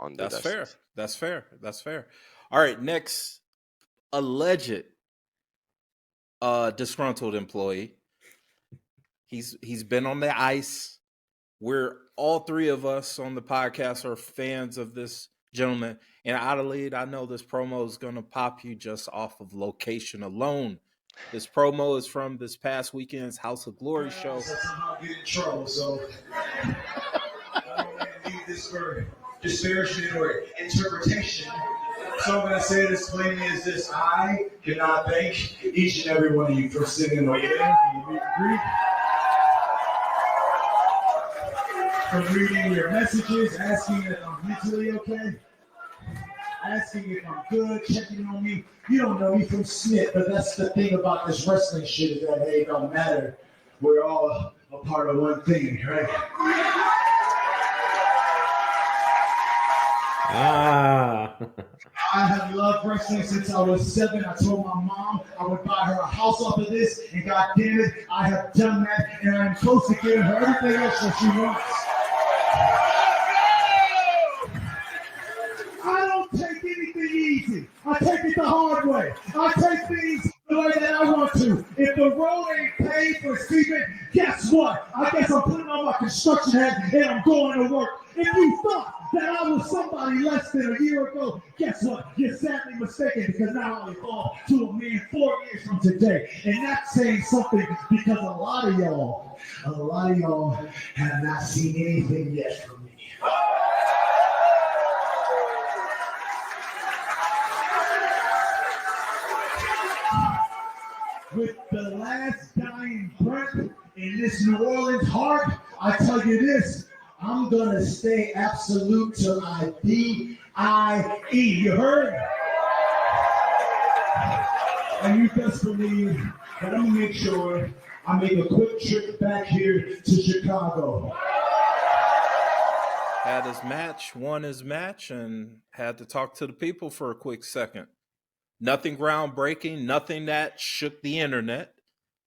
on the That's desk. fair. That's fair. That's fair. All right, next, alleged disgruntled employee. He's been on the ice. We're all three of us on the podcast are fans of this gentleman. And Adelaide, I know this promo is going to pop you just off of location alone. This promo is from this past weekend's House of Glory show. Somehow get in trouble, so I don't want to leave this for disparagement or interpretation. So I'm going to say it as plainly as this. I cannot thank each and every one of you for sitting over there. For reading your messages, asking if I'm mentally okay, asking if I'm good, checking on me. You don't know me from Smith, but that's the thing about this wrestling shit is that, hey, it don't matter. We're all a part of one thing, right? I have loved wrestling since I was 7. I told my mom I would buy her a house off of this, and God damn it, I have done that, and I'm close to giving her everything else that she wants. I don't take anything easy. I take it the hard way. I take things the way that I want to. If the road ain't paid for Steven, guess what? I guess I'm putting on my construction hat and I'm going to work. If you thought that I was somebody less than a year ago, guess what? You're sadly mistaken because now I evolved to a man 4 years from today. And that's saying something because a lot of y'all have not seen anything yet from me. With the last dying breath in this New Orleans heart, I tell you this, I'm gonna stay absolute till I D-I-E. You heard? And you best believe that I'm gonna make sure I make a quick trip back here to Chicago. Had his match, won his match, and had to talk to the people for a quick second. Nothing groundbreaking, nothing that shook the internet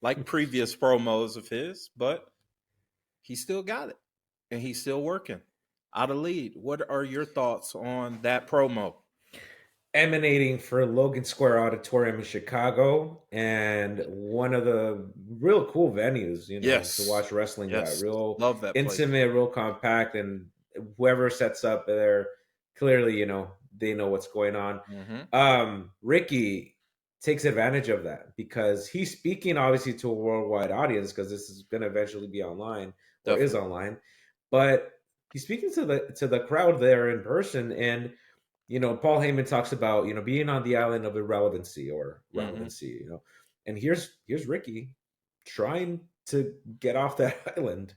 like previous promos of his, but he still got it, and he's still working. Adelaide, what are your thoughts on that promo? Emanating for Logan Square Auditorium in Chicago, and one of the real cool venues, to watch wrestling. Yes. Real love that intimate, real compact, and whoever sets up there, clearly, they know what's going on. Mm-hmm. Ricky takes advantage of that because he's speaking obviously to a worldwide audience because this is going to eventually be online or is online, but he's speaking to the crowd there in person. And Paul Heyman talks about being on the island of irrelevancy or relevancy, and here's Ricky trying to get off that island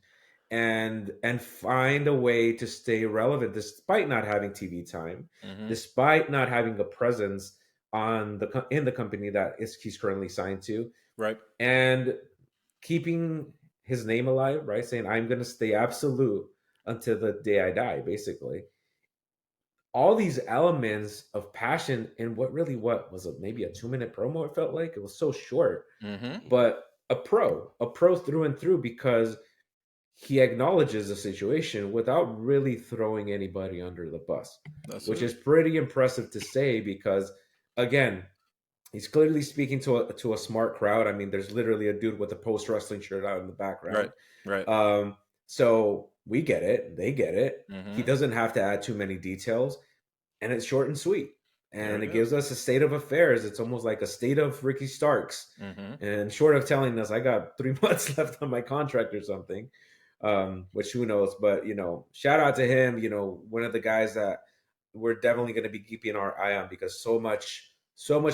and find a way to stay relevant despite not having TV time, despite not having a presence in the company that he's currently signed to, right, and keeping his name alive, right, saying I'm going to stay absolute until the day I die, basically. All these elements of passion in what was it, maybe a 2-minute promo. It felt like it was so short, but a pro through and through, because he acknowledges the situation without really throwing anybody under the bus, which is pretty impressive to say because, again, he's clearly speaking to a smart crowd. I mean, there's literally a dude with a post-wrestling shirt out in the background. Right. So we get it. They get it. Mm-hmm. He doesn't have to add too many details, and it's short and sweet. And it gives us a state of affairs. It's almost like a state of Ricky Starks. And short of telling us I got 3 months left on my contract or something, which who knows, but shout out to him, one of the guys that we're definitely going to be keeping our eye on because so much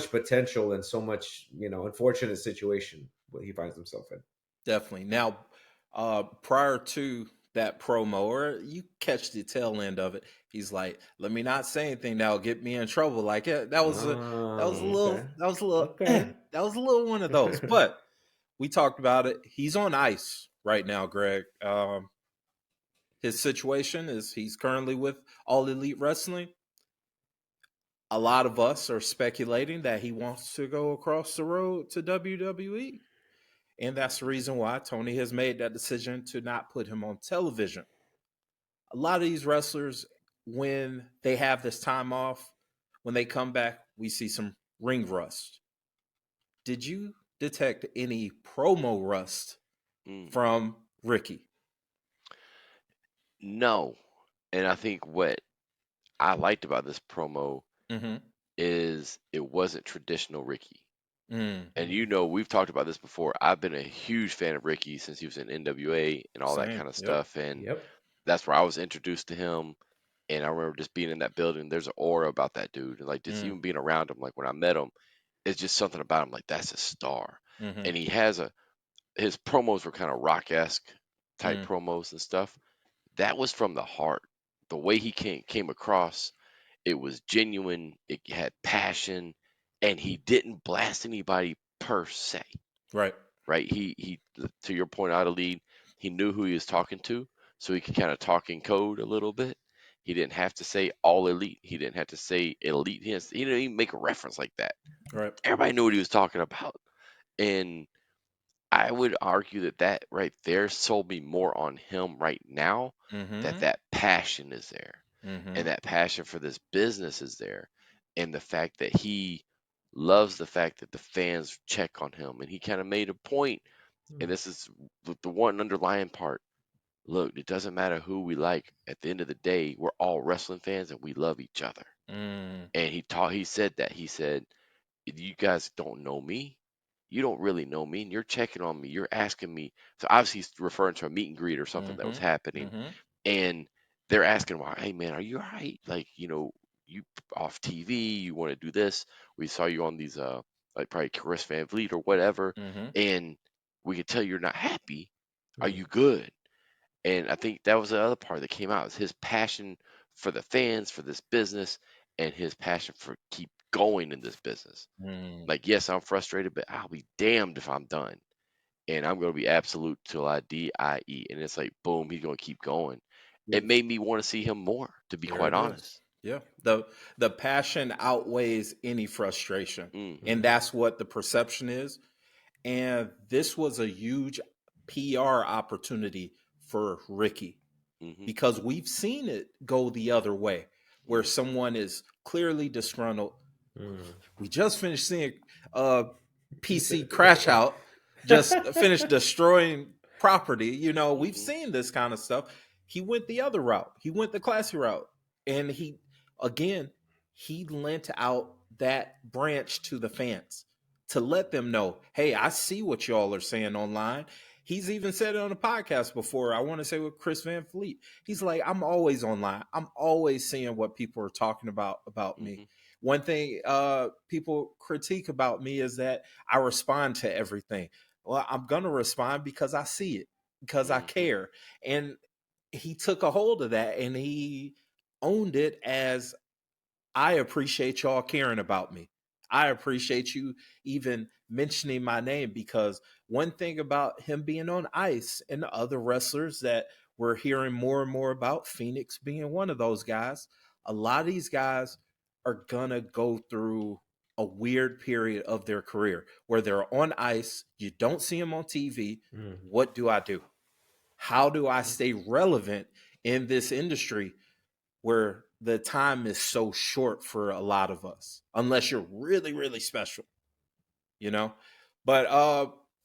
potential and so much, unfortunate situation what he finds himself in. Definitely. Now, prior to that promo, or you catch the tail end of it, he's like, "Let me not say anything that'll get me in trouble." Like that was a little one of those. But we talked about it. He's on ice right now, Greg. His situation is he's currently with All Elite Wrestling. A lot of us are speculating that he wants to go across the road to WWE. And that's the reason why Tony has made that decision to not put him on television. A lot of these wrestlers when they have this time off, when they come back, we see some ring rust. Did you detect any promo rust Mm. from Ricky? No. And I think what I liked about this promo Mm-hmm. is it wasn't traditional Ricky. Mm. And you know, we've talked about this before. I've been a huge fan of Ricky since he was in NWA and all that Same. kind of Yep. stuff. And Yep. that's where I was introduced to him. And I remember just being in that building. There's an aura about that dude. And like just Mm. even being around him, like when I met him, it's just something about him. Like that's a star. Mm-hmm. And he has his promos were kind of rock-esque type Mm. promos and stuff. That was from the heart. The way he came across, it was genuine. It had passion, and he didn't blast anybody per se. Right. Right? He to your point, out of lead, he knew who he was talking to, so he could kind of talk in code a little bit. He didn't have to say all elite. He didn't have to say elite. He didn't even make a reference like that. Right. Everybody knew what he was talking about, and I would argue that that right there sold me more on him right now. That Mm-hmm. that passion is there, Mm-hmm. and that passion for this business is there, and the fact that he loves the fact that the fans check on him, and he kind of made a point. And this is the one underlying part. Look, it doesn't matter who we like. At the end of the day, we're all wrestling fans, and we love each other. Mm. And he said that. He said, you guys don't know me. You don't really know me, and you're checking on me. You're asking me. So obviously he's referring to a meet and greet or something that was Mm-hmm. happening, Mm-hmm. and they're asking, "Well, hey man, are you all right? Like, you off TV? You want to do this? We saw you on these like probably Chris Van Vliet or whatever, Mm-hmm. and we could tell you're not happy. Are Mm. you good?" And I think that was the other part that came out is his passion for the fans, for this business, and his passion for keep going in this business. Mm. Like, yes, I'm frustrated, but I'll be damned if I'm done. And I'm going to be absolute till I die. And it's like, boom, he's going to keep going. It Yeah. made me want to see him more, to be There quite it is. honest. Yeah. The passion outweighs any frustration. Hmm. And that's what the perception is. And this was a huge PR opportunity for Ricky Hmm. because we've seen it go the other way where Hmm. someone is clearly disgruntled. Mm. We just finished seeing uh PC crash out, just finished destroying property. We've Hmm. seen this kind of stuff. He went the other route. He went the classy route. And again, he lent out that branch to the fans to let them know, hey, I see what y'all are saying online. He's even said it on a podcast before. I want to say with Chris Van Fleet. He's like, I'm always online. I'm always seeing what people are talking about me. Hmm. One thing people critique about me is that I respond to everything. Well, I'm gonna respond because I see it, because I Hmm. care. And he took a hold of that and he owned it as, I appreciate y'all caring about me. I appreciate you even mentioning my name, because one thing about him being on ice and the other wrestlers that we're hearing more and more about, Phoenix being one of those guys, a lot of these guys are gonna go through a weird period of their career where they're on ice, you don't see them on TV. Mm. What do I do? How do I stay relevant in this industry where the time is so short for a lot of us, unless you're really, really special, you know? But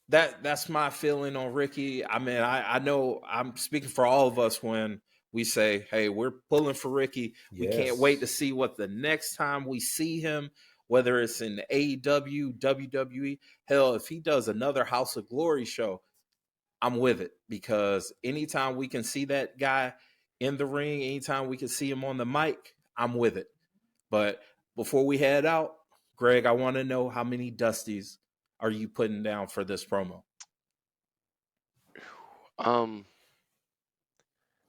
that's my feeling on Ricky. I mean, I know I'm speaking for all of us when we say, hey, we're pulling for Ricky. We can't wait to Yes. see what the next time we see him, whether it's in AEW, WWE, hell, if he does another House of Glory show, I'm with it, because anytime we can see that guy in the ring, anytime we can see him on the mic, I'm with it. But before we head out, Greg, I want to know, how many Dusties are you putting down for this promo? Um,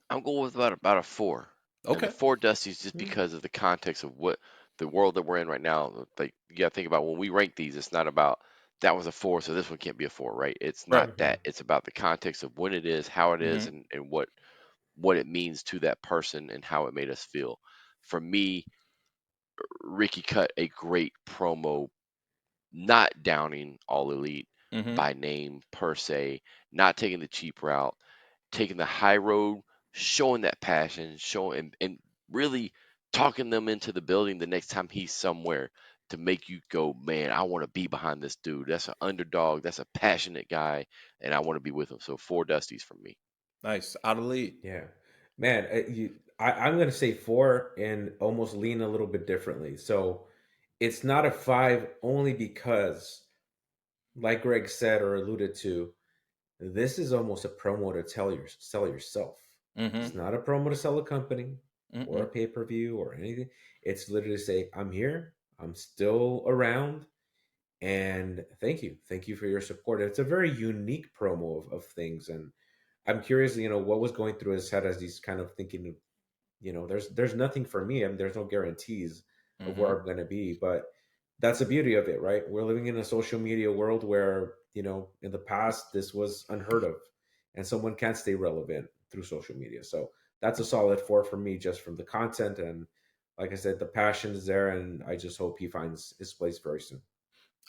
I'm going with about a four, and the Okay. four Dusties just Mm. because of the context of what the world that we're in right now. Like you got to think about when we rank these. It's not about that was a four, so this one can't be a four, right? It's Right. not Mhm. that. It's about the context of when it is, how it is, Mm-hmm. and what it means to that person and how it made us feel. For me, Ricky cut a great promo, not downing All Elite Mm-hmm. by name per se, not taking the cheap route, taking the high road, showing that passion, showing and really talking them into the building the next time he's somewhere to make you go, man, I want to be behind this dude. That's an underdog. That's a passionate guy, and I want to be with him. So 4 Dusties from me. Nice. Out of lead. Yeah, man. I'm gonna say 4 and almost lean a little bit differently. So it's not a 5 only because, like Greg said or alluded to, this is almost a promo to sell yourself. Mm-hmm. It's not a promo to sell a company or a Mm-mm. pay-per-view or anything. It's literally say, I'm here, I'm still around, and thank you for your support. It's a very unique promo of things, and I'm curious, what was going through his head as he's kind of thinking, there's nothing for me. I mean, there's no guarantees of Mm-hmm. where I'm going to be, but that's the beauty of it, right? We're living in a social media world where, in the past this was unheard of, and someone can stay relevant through social media. So that's a solid 4 for me, just from the content, and like I said, the passion is there, and I just hope he finds his place very soon.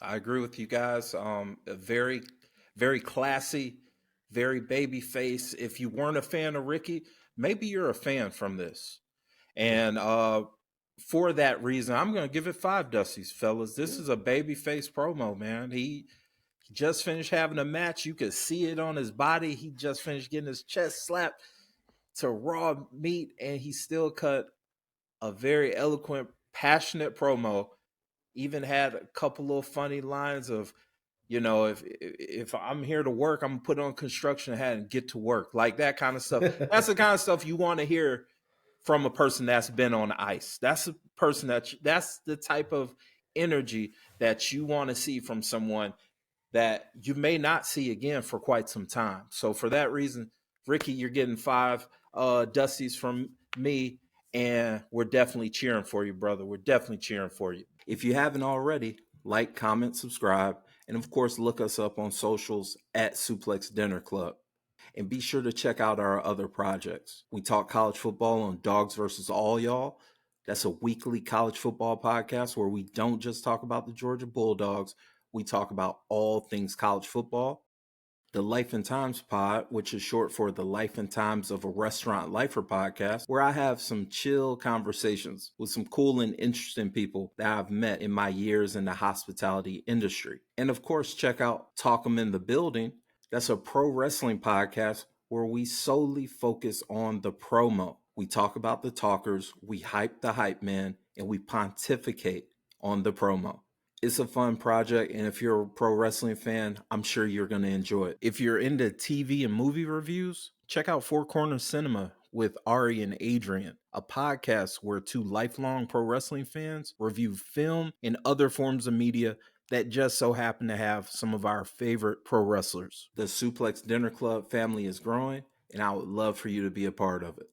I agree with you guys. A very, very classy, very baby face. If you weren't a fan of Ricky, maybe you're a fan from this. Yeah. And for that reason, I'm going to give it 5 Dusties, fellas. This Yeah. is a baby face promo, man. He just finished having a match. You could see it on his body. He just finished getting his chest slapped to raw meat, and he still cut a very eloquent, passionate promo. Even had a couple of funny lines of, if I'm here to work, I'm gonna put on construction hat and get to work, like that kind of stuff. That's the kind of stuff you want to hear from a person that's been on ice. That's a person that's the type of energy that you want to see from someone that you may not see again for quite some time. So for that reason, Ricky, you're getting 5 Dusties from me, and we're definitely cheering for you, brother. We're definitely cheering for you. If you haven't already, like, comment, subscribe, and of course, look us up on socials at Suplex Dinner Club. And be sure to check out our other projects. We talk college football on Dogs versus All Y'all. That's a weekly college football podcast where we don't just talk about the Georgia Bulldogs, we talk about all things college football. The Life and Times Pod, which is short for the Life and Times of a Restaurant Lifer podcast, where I have some chill conversations with some cool and interesting people that I've met in my years in the hospitality industry. And of course, check out Talk 'em in the Building. That's a pro wrestling podcast where we solely focus on the promo. We talk about the talkers, we hype the hype man, and we pontificate on the promo. It's a fun project, and if you're a pro wrestling fan, I'm sure you're going to enjoy it. If you're into TV and movie reviews, check out Four Corners Cinema with Ari and Adrian, a podcast where 2 lifelong pro wrestling fans review film and other forms of media that just so happen to have some of our favorite pro wrestlers. The Suplex Dinner Club family is growing, and I would love for you to be a part of it.